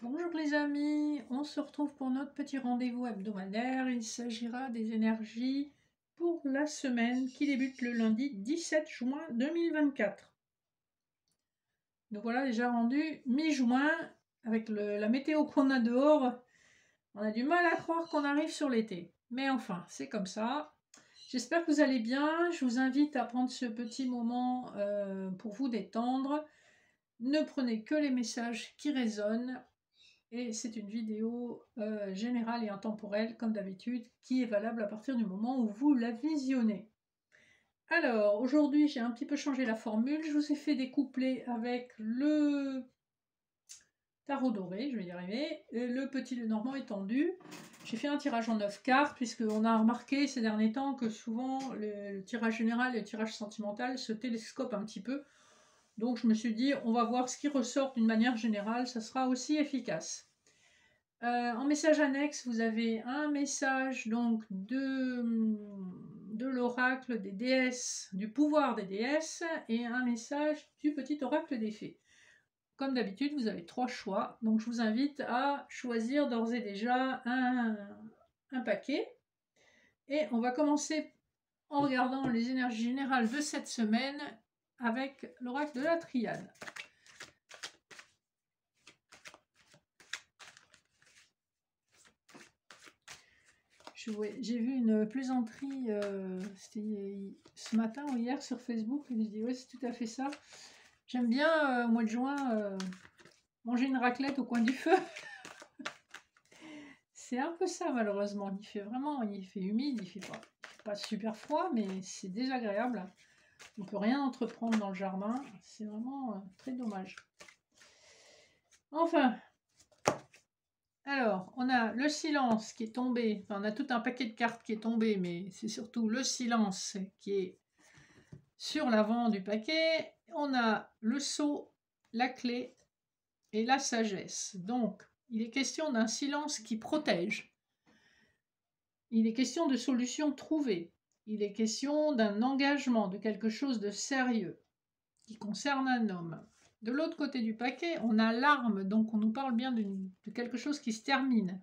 Bonjour les amis, on se retrouve pour notre petit rendez-vous hebdomadaire. Il s'agira des énergies pour la semaine qui débute le lundi 17 juin 2024. Nous voilà déjà rendu mi-juin avec la météo qu'on a dehors. On a du mal à croire qu'on arrive sur l'été. Mais enfin, c'est comme ça. J'espère que vous allez bien. Je vous invite à prendre ce petit moment pour vous détendre. Ne prenez que les messages qui résonnent. Et c'est une vidéo générale et intemporelle, comme d'habitude, qui est valable à partir du moment où vous la visionnez. Alors, aujourd'hui, j'ai un petit peu changé la formule. Je vous ai fait des couplets avec le tarot doré, je vais y arriver, et le petit Lenormand étendu. J'ai fait un tirage en 9 cartes, puisqu'on a remarqué ces derniers temps que souvent le tirage général et le tirage sentimental se télescopent un petit peu. Donc je me suis dit, on va voir ce qui ressort d'une manière générale, ça sera aussi efficace. En message annexe, vous avez un message donc de l'oracle des déesses, du pouvoir des déesses, et un message du petit oracle des fées. Comme d'habitude, vous avez 3 choix, donc je vous invite à choisir d'ores et déjà un paquet. Et on va commencer en regardant les énergies générales de cette semaine avec l'oracle de la triade. J'ai vu une plaisanterie, c'était ce matin ou hier sur Facebook, et je dis ouais, c'est tout à fait ça. J'aime bien au mois de juin manger une raclette au coin du feu. C'est un peu ça malheureusement. Il fait humide, il fait pas super froid, mais c'est désagréable. On peut rien entreprendre dans le jardin. C'est vraiment très dommage. Enfin. Alors, on a le silence qui est tombé, enfin, on a tout un paquet de cartes qui est tombé, mais c'est surtout le silence qui est sur l'avant du paquet. On a le sceau, la clé et la sagesse. Donc, il est question d'un silence qui protège. Il est question de solutions trouvées. Il est question d'un engagement, de quelque chose de sérieux qui concerne un homme. De l'autre côté du paquet, on a l'arme, donc on nous parle bien de quelque chose qui se termine.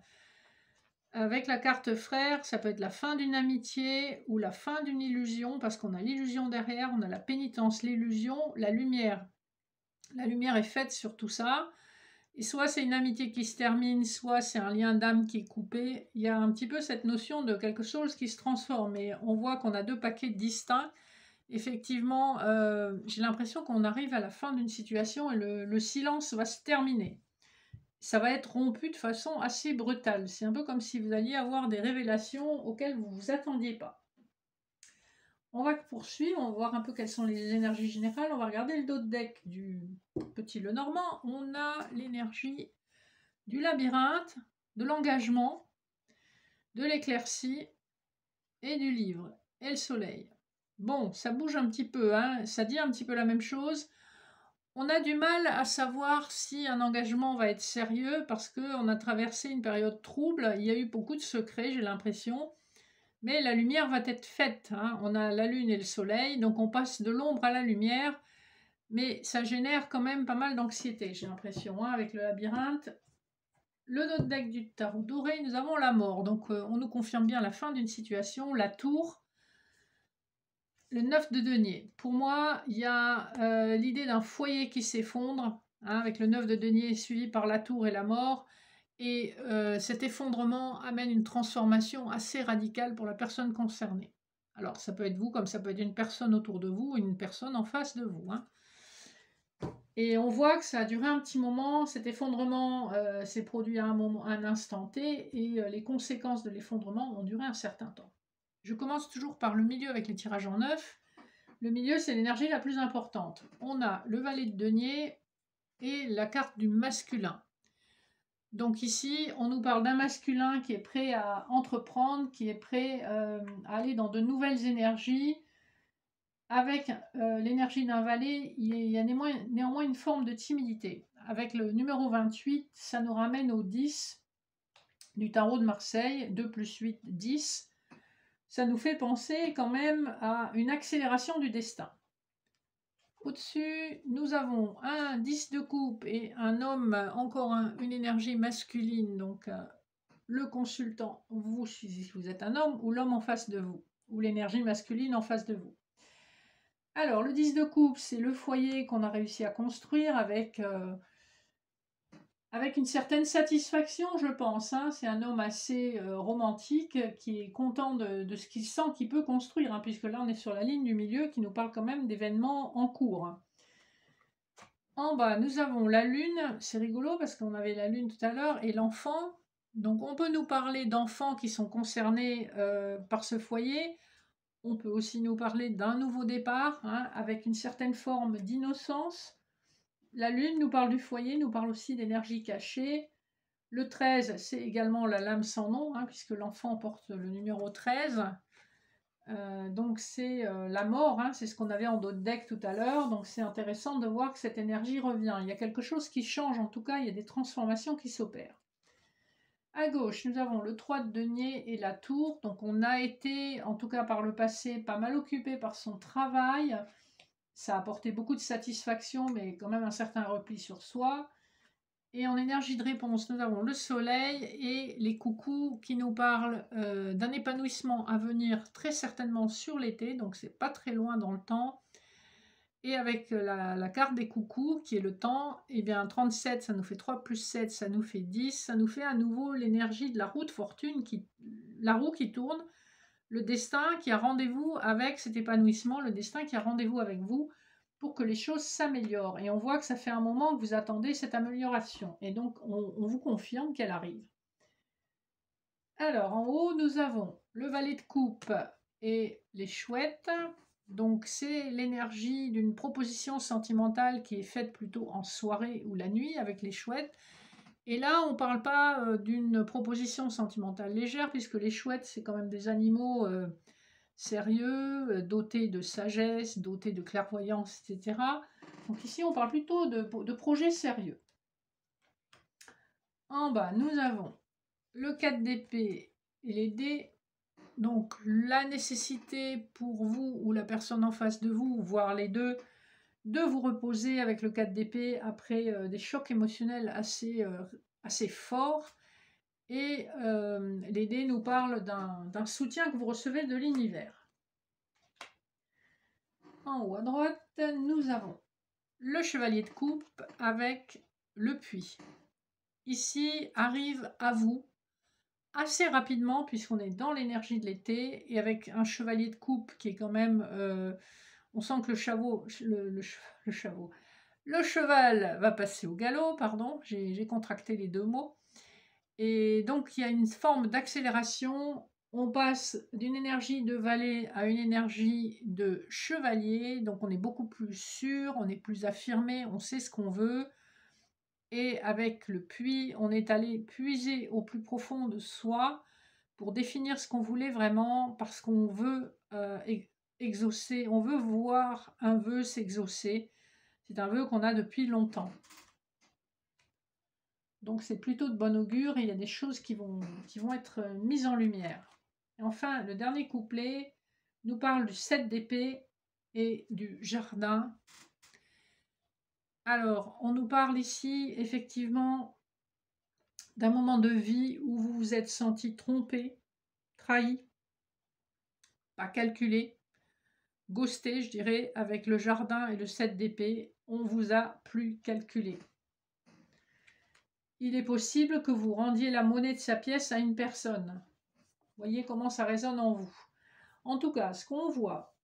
Avec la carte frère, ça peut être la fin d'une amitié ou la fin d'une illusion, parce qu'on a l'illusion derrière, on a la pénitence, l'illusion, la lumière. La lumière est faite sur tout ça. Et soit c'est une amitié qui se termine, soit c'est un lien d'âme qui est coupé. Il y a un petit peu cette notion de quelque chose qui se transforme. Et on voit qu'on a 2 paquets distincts. Effectivement, j'ai l'impression qu'on arrive à la fin d'une situation et le silence va se terminer. Ça va être rompu de façon assez brutale. C'est un peu comme si vous alliez avoir des révélations auxquelles vous ne vous attendiez pas. On va poursuivre, on va voir un peu quelles sont les énergies générales. On va regarder le dos de deck du petit Lenormand. On a l'énergie du labyrinthe, de l'engagement, de l'éclaircie et du livre. Et le soleil. Bon, ça bouge un petit peu, hein, ça dit un petit peu la même chose. On a du mal à savoir si un engagement va être sérieux parce qu'on a traversé une période trouble. Il y a eu beaucoup de secrets, j'ai l'impression. Mais la lumière va être faite. Hein. On a la lune et le soleil, donc on passe de l'ombre à la lumière. Mais ça génère quand même pas mal d'anxiété, j'ai l'impression, hein, avec le labyrinthe. Le dos de deck du tarot doré, nous avons la mort. Donc on nous confirme bien la fin d'une situation. La tour. Le 9 de denier. Pour moi, il y a l'idée d'un foyer qui s'effondre, hein, avec le 9 de denier suivi par la tour et la mort. Et cet effondrement amène une transformation assez radicale pour la personne concernée. Alors, ça peut être vous, comme ça peut être une personne autour de vous, ou une personne en face de vous. Hein. Et on voit que ça a duré un petit moment. Cet effondrement s'est produit à un instant T, et les conséquences de l'effondrement ont duré un certain temps. Je commence toujours par le milieu avec les tirages en 9. Le milieu, c'est l'énergie la plus importante. On a le valet de denier et la carte du masculin. Donc ici, on nous parle d'un masculin qui est prêt à entreprendre, qui est prêt à aller dans de nouvelles énergies. Avec l'énergie d'un valet, il y a néanmoins une forme de timidité. Avec le numéro 28, ça nous ramène au 10 du tarot de Marseille, 2 plus 8, 10. Ça nous fait penser quand même à une accélération du destin. au-dessus, nous avons un 10 de coupe et un homme, encore une énergie masculine, donc le consultant, vous, si vous êtes un homme, ou l'homme en face de vous, ou l'énergie masculine en face de vous. Alors, le 10 de coupe, c'est le foyer qu'on a réussi à construire avec une certaine satisfaction, je pense. Hein. C'est un homme assez romantique qui est content de ce qu'il sent qu'il peut construire, hein, puisque là, on est sur la ligne du milieu qui nous parle quand même d'événements en cours. En bas, nous avons la lune. C'est rigolo parce qu'on avait la lune tout à l'heure et l'enfant. Donc, on peut nous parler d'enfants qui sont concernés par ce foyer. On peut aussi nous parler d'un nouveau départ, hein, avec une certaine forme d'innocence. La lune nous parle du foyer, nous parle aussi d'énergie cachée. Le 13, c'est également la lame sans nom, hein, puisque l'enfant porte le numéro 13. Donc c'est la mort, hein, c'est ce qu'on avait en dos de deck tout à l'heure. Donc c'est intéressant de voir que cette énergie revient. Il y a quelque chose qui change, en tout cas, il y a des transformations qui s'opèrent. À gauche, nous avons le 3 de denier et la tour. Donc on a été, en tout cas par le passé, pas mal occupé par son travail. Ça a apporté beaucoup de satisfaction, mais quand même un certain repli sur soi. Et en énergie de réponse, nous avons le soleil et les coucous qui nous parlent d'un épanouissement à venir très certainement sur l'été, donc c'est pas très loin dans le temps. Et avec la carte des coucous qui est le temps, et bien 37 ça nous fait 3 plus 7, ça nous fait 10, ça nous fait à nouveau l'énergie de la roue de fortune, la roue qui tourne, le destin qui a rendez-vous avec cet épanouissement, le destin qui a rendez-vous avec vous pour que les choses s'améliorent. Et on voit que ça fait un moment que vous attendez cette amélioration. Et donc, on vous confirme qu'elle arrive. Alors, en haut, nous avons le valet de coupe et les chouettes. Donc, c'est l'énergie d'une proposition sentimentale qui est faite plutôt en soirée ou la nuit avec les chouettes. Et là, on ne parle pas d'une proposition sentimentale légère, puisque les chouettes, c'est quand même des animaux sérieux, dotés de sagesse, dotés de clairvoyance, etc. Donc ici, on parle plutôt de projets sérieux. En bas, nous avons le 4 d'épée et les dés. Donc la nécessité pour vous ou la personne en face de vous, voire les deux, de vous reposer avec le 4 d'épée après des chocs émotionnels assez forts. Et les dés nous parlent d'un soutien que vous recevez de l'univers. En haut à droite, nous avons le chevalier de coupe avec le puits. Ici arrive à vous assez rapidement puisqu'on est dans l'énergie de l'été et avec un chevalier de coupe qui est quand même... on sent que le cheval va passer au galop, pardon, j'ai contracté les deux mots. Et donc il y a une forme d'accélération. On passe d'une énergie de valet à une énergie de chevalier, donc on est beaucoup plus sûr, on est plus affirmé, on sait ce qu'on veut. Et avec le puits, on est allé puiser au plus profond de soi pour définir ce qu'on voulait vraiment, parce qu'on veut exaucer, on veut voir un vœu s'exaucer. C'est un vœu qu'on a depuis longtemps. Donc c'est plutôt de bon augure et il y a des choses qui vont être mises en lumière. Et enfin, le dernier couplet nous parle du 7 d'épée et du jardin. Alors, on nous parle ici effectivement d'un moment de vie où vous vous êtes senti trompé, trahi, pas calculé, ghosté, je dirais, avec le jardin et le 7 d'épée. On vous a plus calculé. Il est possible que vous rendiez la monnaie de sa pièce à une personne. Voyez comment ça résonne en vous. En tout cas, ce qu'on voit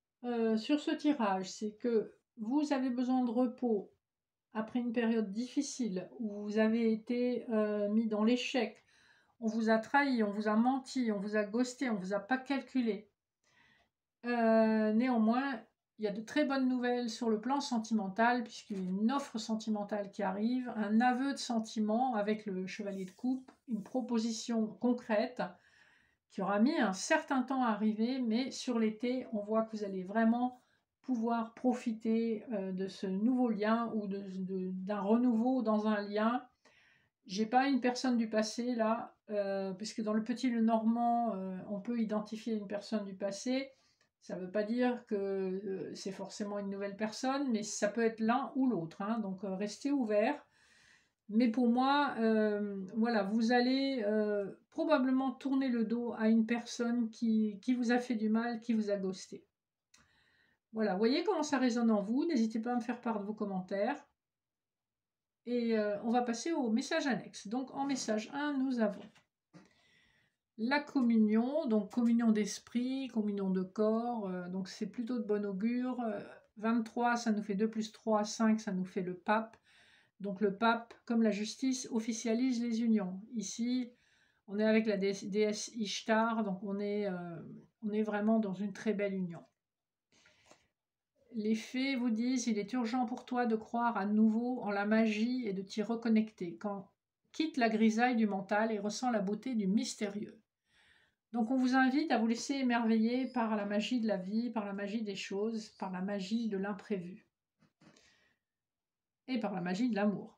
sur ce tirage, c'est que vous avez besoin de repos après une période difficile où vous avez été mis dans l'échec. On vous a trahi, on vous a menti, on vous a ghosté, on ne vous a pas calculé. Néanmoins, il y a de très bonnes nouvelles sur le plan sentimental, puisqu'il y a une offre sentimentale qui arrive, un aveu de sentiment avec le chevalier de coupe, une proposition concrète qui aura mis un certain temps à arriver, mais sur l'été, on voit que vous allez vraiment pouvoir profiter de ce nouveau lien ou d'un renouveau dans un lien. J'ai pas une personne du passé là, puisque dans le petit Lenormand, on peut identifier une personne du passé. Ça ne veut pas dire que c'est forcément une nouvelle personne, mais ça peut être l'un ou l'autre, hein, donc restez ouverts. Mais pour moi, voilà, vous allez probablement tourner le dos à une personne qui vous a fait du mal, qui vous a ghosté. Voilà, voyez comment ça résonne en vous. N'hésitez pas à me faire part de vos commentaires. Et on va passer au message annexe. Donc en message 1, nous avons la communion, donc communion d'esprit, communion de corps, donc c'est plutôt de bon augure. 23, ça nous fait 2 plus 3, 5, ça nous fait le pape. Donc le pape, comme la justice, officialise les unions. Ici, on est avec la déesse Ishtar, donc on est vraiment dans une très belle union. Les fées vous disent, il est urgent pour toi de croire à nouveau en la magie et de t'y reconnecter. Quitte la grisaille du mental et ressens la beauté du mystérieux. Donc on vous invite à vous laisser émerveiller par la magie de la vie, par la magie des choses, par la magie de l'imprévu. Et par la magie de l'amour.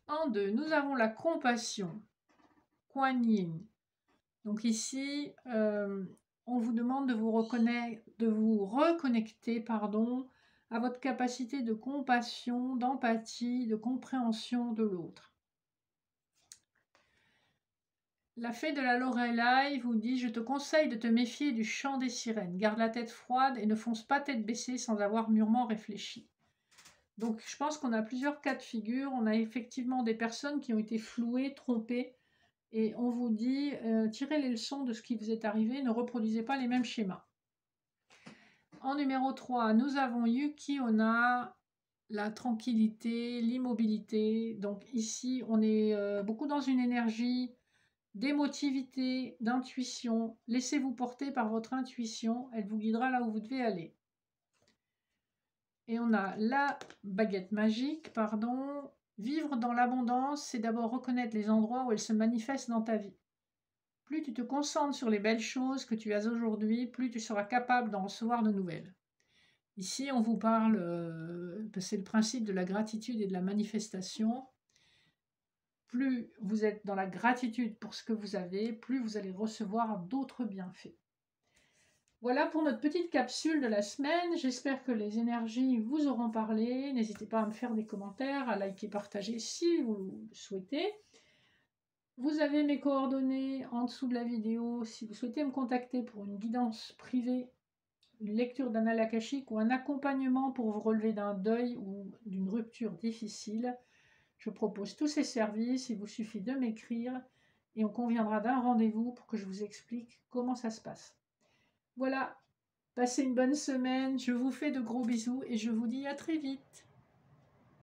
En 2, nous avons la compassion. Kuan Yin. Donc ici, on vous demande de vous reconnecter à votre capacité de compassion, d'empathie, de compréhension de l'autre. La fée de la Lorelai vous dit « Je te conseille de te méfier du chant des sirènes. Garde la tête froide et ne fonce pas tête baissée sans avoir mûrement réfléchi. » Donc je pense qu'on a plusieurs cas de figure. On a effectivement des personnes qui ont été flouées, trompées. Et on vous dit, tirez les leçons de ce qui vous est arrivé, ne reproduisez pas les mêmes schémas. En numéro 3, nous avons Yuki Onna, la tranquillité, l'immobilité. Donc ici, on est beaucoup dans une énergie d'émotivité, d'intuition. Laissez-vous porter par votre intuition, elle vous guidera là où vous devez aller. Et on a la baguette magique, pardon. Vivre dans l'abondance, c'est d'abord reconnaître les endroits où elle se manifeste dans ta vie. Plus tu te concentres sur les belles choses que tu as aujourd'hui, plus tu seras capable d'en recevoir de nouvelles. Ici, on vous parle, c'est le principe de la gratitude et de la manifestation. Plus vous êtes dans la gratitude pour ce que vous avez, plus vous allez recevoir d'autres bienfaits. Voilà pour notre petite capsule de la semaine. J'espère que les énergies vous auront parlé. N'hésitez pas à me faire des commentaires, à liker, partager si vous le souhaitez. Vous avez mes coordonnées en dessous de la vidéo si vous souhaitez me contacter pour une guidance privée, une lecture d'annales akashiques ou un accompagnement pour vous relever d'un deuil ou d'une rupture difficile. Je propose tous ces services, il vous suffit de m'écrire et on conviendra d'un rendez-vous pour que je vous explique comment ça se passe. Voilà, passez une bonne semaine, je vous fais de gros bisous et je vous dis à très vite.